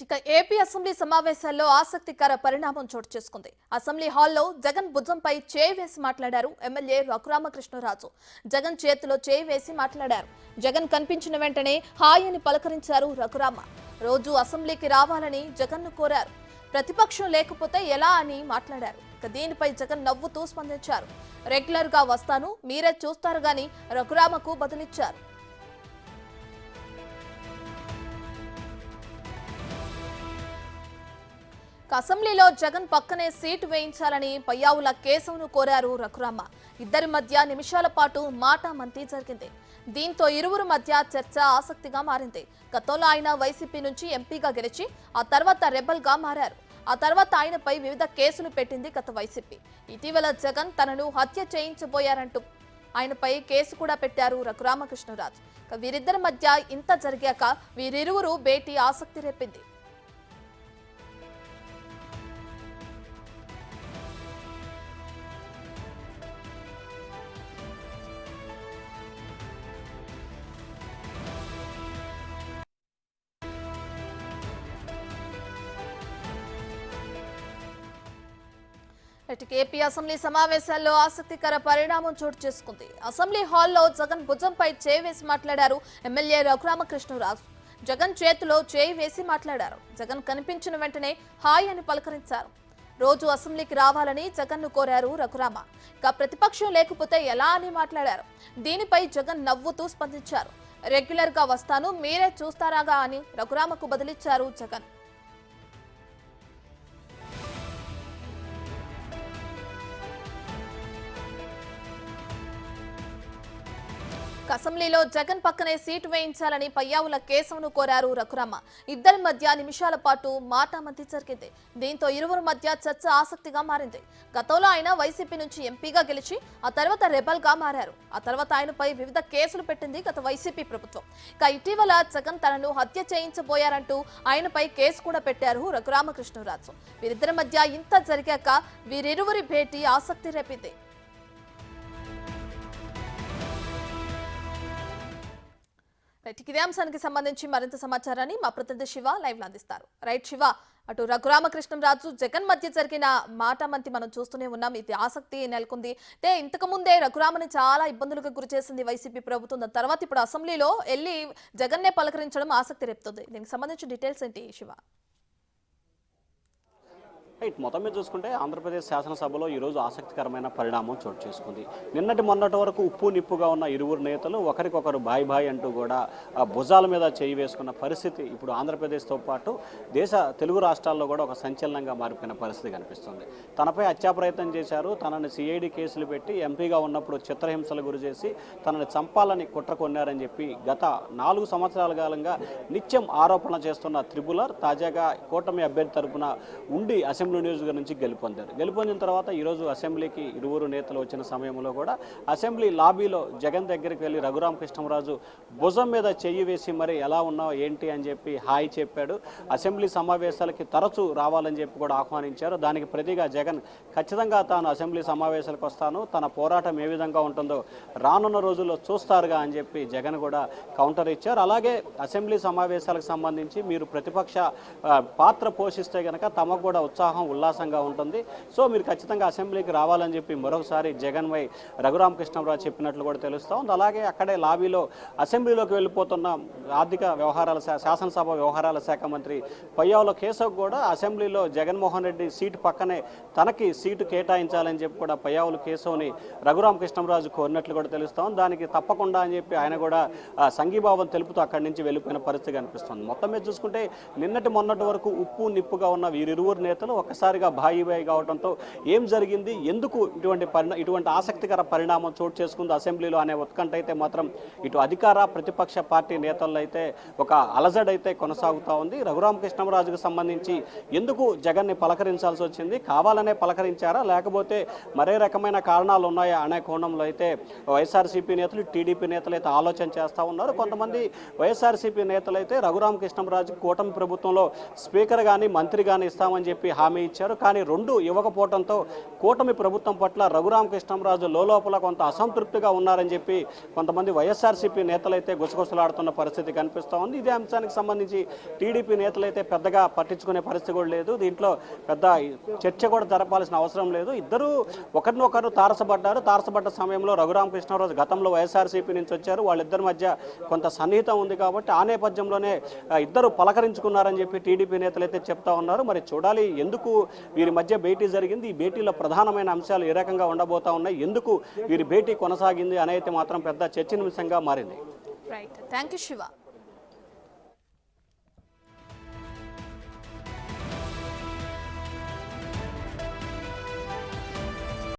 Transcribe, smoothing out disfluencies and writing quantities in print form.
ఇక AP assembly సమావేశాల్లో ఆసక్తికర పరిణామం చోటు చేసుకుంది. అసెంబ్లీ హాల్లో జగన్ భుజంపై చేయి వేసి మాట్లాడారు ఎమ్మెల్యే రఘురామకృష్ణరాజు. జగన్ చేతిలో చేయి వేసి మాట్లాడారు. జగన్ కనిపించిన వెంటనే హాయ్ అని పలకరించారు రఘురామ. రోజు అసెంబ్లీకి రావాలని జగన్ను కోరారు. ప్రతిపక్షం లేకపోతే ఎలా అని మాట్లాడారు. ఇక దీనిపై జగన్ నవ్వుతూ స్పందించారు. రెగ్యులర్ గా వస్తాను, మీరే చూస్తారు గాని రఘురామకు బదులిచ్చారు. అసెంబ్లీలో జగన్ పక్కనే సీటు వేయించాలని పయ్యావుల కేశవ్ను కోరారు రఘురామ. ఇద్దరి మధ్య నిమిషాల పాటు మాటామంతి జరిగింది. దీంతో ఇరువురు మధ్య చర్చ ఆసక్తిగా మారింది. గతంలో ఆయన వైసీపీ నుంచి ఎంపీగా గెలిచి ఆ తర్వాత రెబల్ గా మారారు. ఆ తర్వాత ఆయనపై వివిధ కేసులు పెట్టింది గత వైసీపీ. ఇటీవల జగన్ తనను హత్య చేయించబోయారంటూ ఆయనపై కేసు కూడా పెట్టారు రఘురామకృష్ణరాజు. వీరిద్దరి మధ్య ఇంత జరిగాక వీరిరువురు భేటీ ఆసక్తి రేపింది. ఏపీ అసెంబ్లీ సమావేశాల్లో ఆసక్తికర పరిణామం చోటు చేసుకుంది. అసెంబ్లీ హాల్లో జగన్ భుజంపై చేయి వేసి మాట్లాడారు ఎమ్మెల్యే రఘురామకృష్ణరాజు. జగన్ చేతిలో చేయి వేసి మాట్లాడారు. జగన్ కనిపించిన వెంటనే హాయ్ అని పలకరించారు. రోజు అసెంబ్లీకి రావాలని జగన్ను కోరారు రఘురామ. ఇక ప్రతిపక్షం లేకపోతే ఎలా అని మాట్లాడారు. దీనిపై జగన్ నవ్వుతూ స్పందించారు. రెగ్యులర్ గా వస్తాను, మీరే చూస్తారాగా అని రఘురామకు బదిలిచ్చారు జగన్. అసెంబ్లీలో జగన్ పక్కనే సీటు వేయించాలని పయ్యావుల కేశవ్ను కోరారు రఘురామ. ఇద్దరి మధ్య నిమిషాల పాటు మాటామంతి జరిగింది. దీంతో ఇరువురు మధ్య చర్చ ఆసక్తిగా మారింది. గతంలో ఆయన వైసీపీ నుంచి ఎంపీగా గెలిచి ఆ తర్వాత రెబల్ గా మారారు. ఆ తర్వాత ఆయనపై వివిధ కేసులు పెట్టింది గత వైసీపీ ప్రభుత్వం. ఇక ఇటీవల జగన్ తనను హత్య చేయించబోయారంటూ ఆయనపై కేసు కూడా పెట్టారు రఘురామకృష్ణరాజు. వీరిద్దరి మధ్య ఇంత జరిగాక వీరిరువురి భేటీ ఆసక్తి రేపింది. ఇదే అంశానికి సంబంధించి మరింత సమాచారాన్ని మా ప్రతినిధి శివ లైవ్ లో అందిస్తారు. రైట్ శివ, అటు రఘురామకృష్ణరాజు జగన్ మధ్య జరిగిన మాటామంతి మనం చూస్తూనే ఉన్నాం. ఇది ఆసక్తి నెలకొంది. అంటే ఇంతకు ముందే రఘురామని చాలా ఇబ్బందులకు గురి చేసింది వైసీపీ ప్రభుత్వం. దాని తర్వాత ఇప్పుడు అసెంబ్లీలో వెళ్ళి జగన్నే పలకరించడం ఆసక్తి రేపుతుంది. దీనికి సంబంధించిన డీటెయిల్స్ ఏంటి శివ? రైట్, మొత్తం మీద చూసుకుంటే ఆంధ్రప్రదేశ్ శాసనసభలో ఈరోజు ఆసక్తికరమైన పరిణామం చోటు చేసుకుంది. నిన్నటి మొన్నటి వరకు ఉప్పు నిప్పుగా ఉన్న ఇరువురు నేతలు ఒకరికొకరు బాయ్ బాయ్ అంటూ కూడా భుజాల మీద చేయి వేసుకున్న పరిస్థితి ఇప్పుడు ఆంధ్రప్రదేశ్తో పాటు దేశ తెలుగు రాష్ట్రాల్లో కూడా ఒక సంచలనంగా మారిపోయిన పరిస్థితి కనిపిస్తుంది. తనపై హత్యా ప్రయత్నం చేశారు, తనని సిఐడి కేసులు పెట్టి ఎంపీగా ఉన్నప్పుడు చిత్రహింసలు గురి చేసి తనని చంపాలని కుట్ర కొన్నారని చెప్పి గత 4 సంవత్సరాల కాలంగా నిత్యం ఆరోపణ చేస్తున్న త్రిపులర్ తాజాగా కూటమి అభ్యర్థి తరపున ఉండి అసెంబ్లీ నియోజకవర్గం నుంచి గెలుపొందారు. గెలుపొందిన తర్వాత ఈరోజు అసెంబ్లీకి ఇరువురు నేతలు వచ్చిన సమయంలో కూడా అసెంబ్లీ లాబీలో జగన్ దగ్గరికి వెళ్ళి రఘురామకృష్ణరాజు భుజం మీద చెయ్యి వేసి మరి ఎలా ఉన్నావు ఏంటి అని చెప్పి హాయ్ చెప్పాడు. అసెంబ్లీ సమావేశాలకి తరచూ రావాలని చెప్పి కూడా ఆహ్వానించారు. దానికి ప్రతిగా జగన్ ఖచ్చితంగా తాను అసెంబ్లీ సమావేశాలకు వస్తాను, తన పోరాటం ఏ విధంగా ఉంటుందో రానున్న రోజుల్లో చూస్తారుగా అని చెప్పి జగన్ కూడా కౌంటర్ ఇచ్చారు. అలాగే అసెంబ్లీ సమావేశాలకు సంబంధించి మీరు ప్రతిపక్ష పాత్ర పోషిస్తే కనుక తమకు కూడా ఉత్సాహం ఉల్లాసంగా ఉంటుంది, సో మీరు ఖచ్చితంగా అసెంబ్లీకి రావాలని చెప్పి మరొకసారి జగన్ వై రఘురామకృష్ణరాజు చెప్పినట్లు కూడా తెలుస్తూ ఉంది. అలాగే అక్కడే లాబీలో అసెంబ్లీలోకి వెళ్ళిపోతున్న ఆర్థిక వ్యవహారాల శాసనసభ వ్యవహారాల శాఖ మంత్రి పయ్యావుల కేశవ్ కూడా అసెంబ్లీలో జగన్మోహన్ రెడ్డి సీటు పక్కనే తనకి సీటు కేటాయించాలని చెప్పి కూడా పయ్యావుల కేశవ్ని రఘురామకృష్ణరాజు కోరినట్లు కూడా తెలుస్తూ ఉంది. దానికి తప్పకుండా అని చెప్పి ఆయన కూడా సంఘీభావం తెలుపుతూ అక్కడి నుంచి వెళ్ళిపోయిన పరిస్థితి కనిపిస్తుంది. మొత్తం మీద చూసుకుంటే నిన్నటి మొన్నటి వరకు ఉప్పు నిప్పుగా ఉన్న వీరిరువురు నేతలు ఒక్కసారిగా బాయి కావడంతో ఏం జరిగింది, ఎందుకు ఇటువంటి ఆసక్తికర పరిణామం చోటు చేసుకుంది అసెంబ్లీలో అనే ఉత్కంఠ అయితే మాత్రం ఇటు అధికార ప్రతిపక్ష పార్టీ నేతల్లో అయితే ఒక అలజడైతే కొనసాగుతూ ఉంది. రఘురామకృష్ణరాజుకు సంబంధించి ఎందుకు జగన్ని పలకరించాల్సి వచ్చింది, కావాలనే పలకరించారా లేకపోతే మరే రకమైన కారణాలు ఉన్నాయా అనే కోణంలో అయితే వైఎస్ఆర్సీపీ నేతలు టీడీపీ నేతలు అయితే ఆలోచన చేస్తూ ఉన్నారు. కొంతమంది వైఎస్ఆర్సీపీ నేతలు అయితే రఘురామకృష్ణరాజు కూటమి ప్రభుత్వంలో స్పీకర్ కానీ మంత్రి కానీ ఇస్తామని చెప్పి హామీ హామీ ఇచ్చారు. కానీ రెండు ఇవ్వకపోవడంతో కూటమి ప్రభుత్వం పట్ల రఘురామకృష్ణంరాజు లోపల కొంత అసంతృప్తిగా ఉన్నారని చెప్పి కొంతమంది వైఎస్ఆర్సీపీ నేతలైతే గుసగుసలాడుతున్న పరిస్థితి కనిపిస్తూ ఉంది. ఇదే అంశానికి సంబంధించి టీడీపీ నేతలైతే పెద్దగా పట్టించుకునే పరిస్థితి కూడా లేదు. దీంట్లో పెద్ద చర్చ కూడా జరపాల్సిన అవసరం లేదు. ఇద్దరు ఒకరినొకరు తారసపడ్డ సమయంలో రఘురామకృష్ణంరాజు గతంలో వైఎస్ఆర్సీపీ నుంచి వచ్చారు. వాళ్ళిద్దరి మధ్య కొంత సన్నిహితం ఉంది కాబట్టి ఆ నేపథ్యంలోనే ఇద్దరు పలకరించుకున్నారని చెప్పి టీడీపీ నేతలైతే చెప్తా ఉన్నారు. మరి చూడాలి ఎందుకు వీరి మధ్య భేటీ జరిగింది, ఈ భేటీలో ప్రధానమైన అంశాలు ఏ రకంగా ఉండబోతా ఉన్నాయి, ఎందుకు వీరి భేటీ కొనసాగింది అనేది మాత్రం పెద్ద చర్చనీయాంశంగా మారింది. Right, thank you Shiva.